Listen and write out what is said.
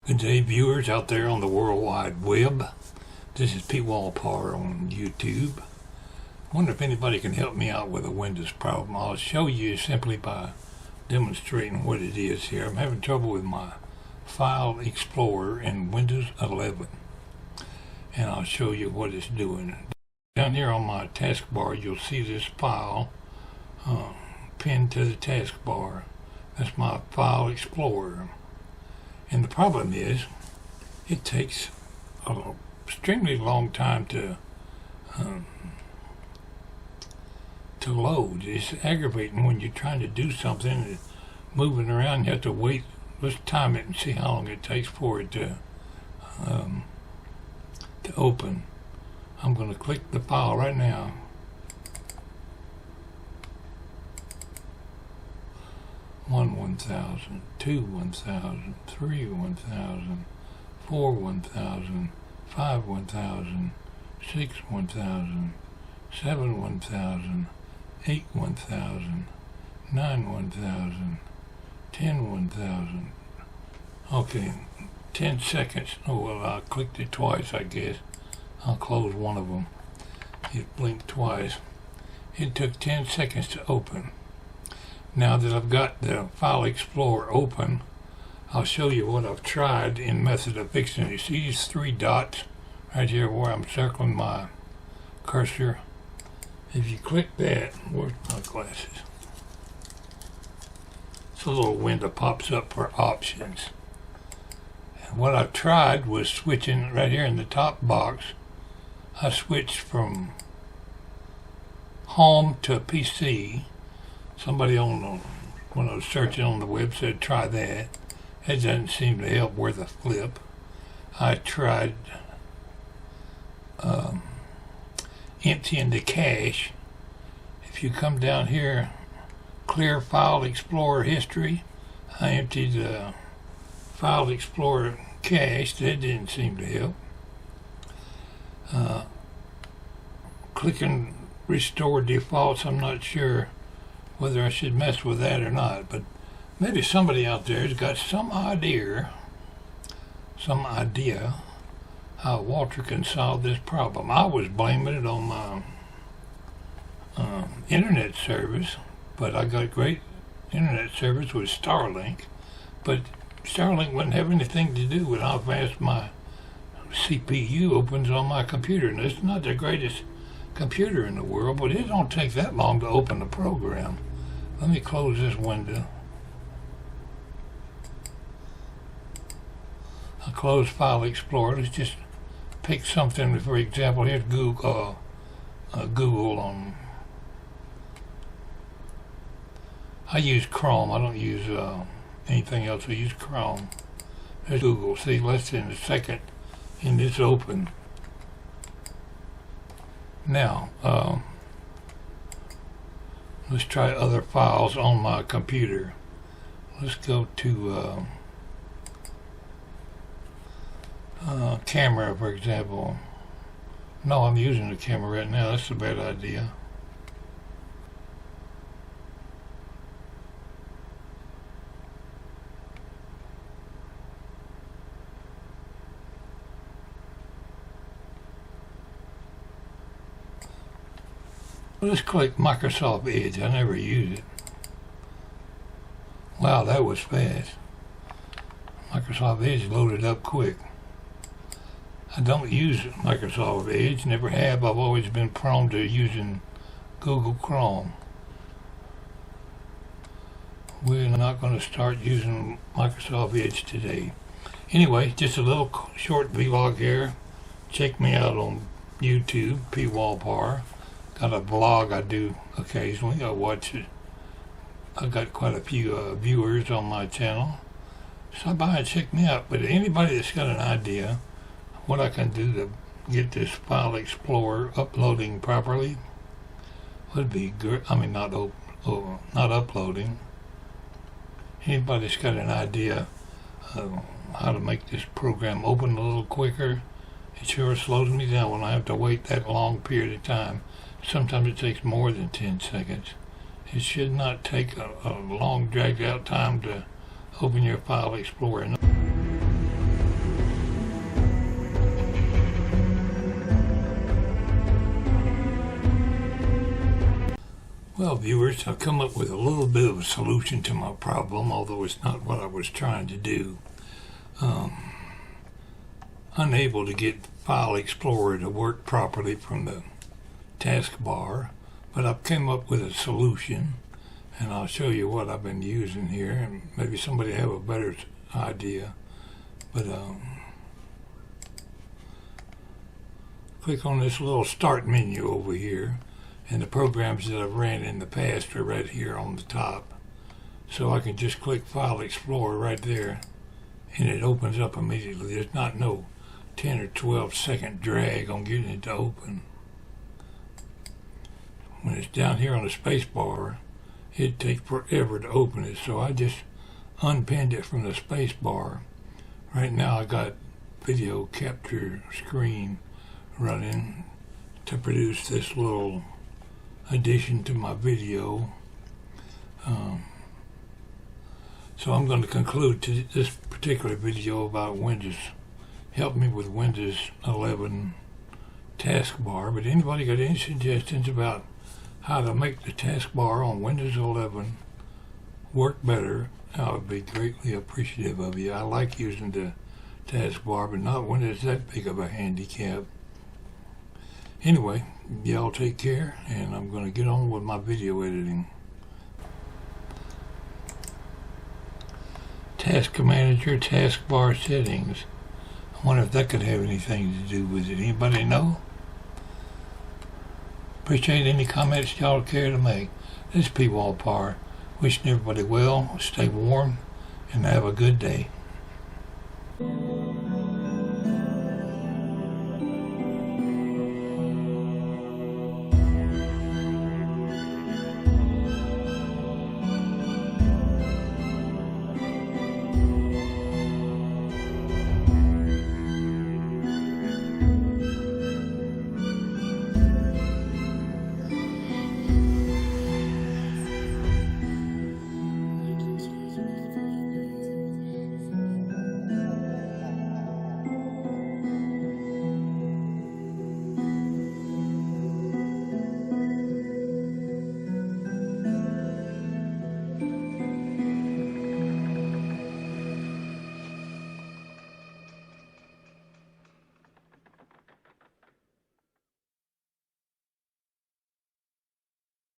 Good day, viewers out there on the World Wide Web. This is Pwalpar on YouTube. I wonder if anybody can help me out with a Windows problem. I'll show you simply by demonstrating what it is here. I'm having trouble with my File Explorer in Windows 11. And I'll show you what it's doing. Down here on my taskbar, you'll see this file pinned to the taskbar. That's my File Explorer. And the problem is, it takes an extremely long time to load. It's aggravating when you're trying to do something, moving around. You have to wait. Let's time it and see how long it takes for it to open. I'm going to click the file right now. 1,000, 2, 1,000, 3, 1,000, 4, 1,000, 5, 1,000, 6, 1,000, 7, 1,000, 8, 1,000, 9, 1,000, 10, 1,000. Okay, 10 seconds. Oh, well, I clicked it twice, I guess. I'll close one of them. It blinked twice. It took 10 seconds to open. Now that I've got the File Explorer open, I'll show you what I've tried in method of fixing it. You see these three dots right here where I'm circling my cursor? If you click that, where's my glasses? It's a little window pops up for options. And what I've tried was switching right here in the top box. I switched from home to PC. Somebody when I was searching on the web said try that. That doesn't seem to help worth a flip. I tried emptying the cache. If you come down here, clear File Explorer history, I emptied the File Explorer cache. That didn't seem to help. Clicking restore defaults, I'm not sure whether I should mess with that or not, but maybe somebody out there has got some idea how Walter can solve this problem. I was blaming it on my internet service, but I got great internet service with Starlink, but Starlink wouldn't have anything to do with how fast my CPU opens on my computer. And it's not the greatest computer in the world, but it don't take that long to open the program. Let me close this window. I'll close File Explorer. Let's just pick something. For example, here's Google. I use Chrome. I don't use anything else. I use Chrome. There's Google. See, less than a second, and it's open. Now, let's try other files on my computer. Let's go to camera, for example. No, I'm using the camera right now. That's a bad idea. Let's click Microsoft Edge. I never use it. Wow, that was fast. Microsoft Edge loaded up quick. I don't use Microsoft Edge, never have. I've always been prone to using Google Chrome. We're not going to start using Microsoft Edge today. Anyway, just a little short vlog here. Check me out on YouTube, Pwalpar. Got a blog I do occasionally. I watch it. I've got quite a few viewers on my channel. Stop by and check me out. But anybody that's got an idea what I can do to get this File Explorer uploading properly would be good. I mean, not uploading. Anybody that's got an idea of how to make this program open a little quicker, it sure slows me down when I have to wait that long period of time. Sometimes it takes more than 10 seconds. It should not take a long dragged out time to open your File Explorer. Well, viewers, I've come up with a little bit of a solution to my problem, although it's not what I was trying to do. Unable to get File Explorer to work properly from the taskbar, but I've come up with a solution, and I'll show you what I've been using here, and maybe somebody have a better idea. But click on this little start menu over here, and the programs that I've ran in the past are right here on the top. So I can just click File Explorer right there, and it opens up immediately. There's not no 10 or 12 second drag on getting it to open. When it's down here on the space bar, it'd take forever to open it, so I just unpinned it from the space bar. Right now I got video capture screen running to produce this little addition to my video. So I'm going to conclude this particular video about Windows. Help me with Windows 11 taskbar, but anybody got any suggestions about how to make the taskbar on Windows 11 work better, I would be greatly appreciative of you. I like using the taskbar, but not when it's that big of a handicap. Anyway, y'all take care, and I'm going to get on with my video editing. Task Manager, taskbar settings. I wonder if that could have anything to do with it. Anybody know? Appreciate any comments y'all care to make. This is Pwalpar. Wishing everybody well, stay warm, and have a good day.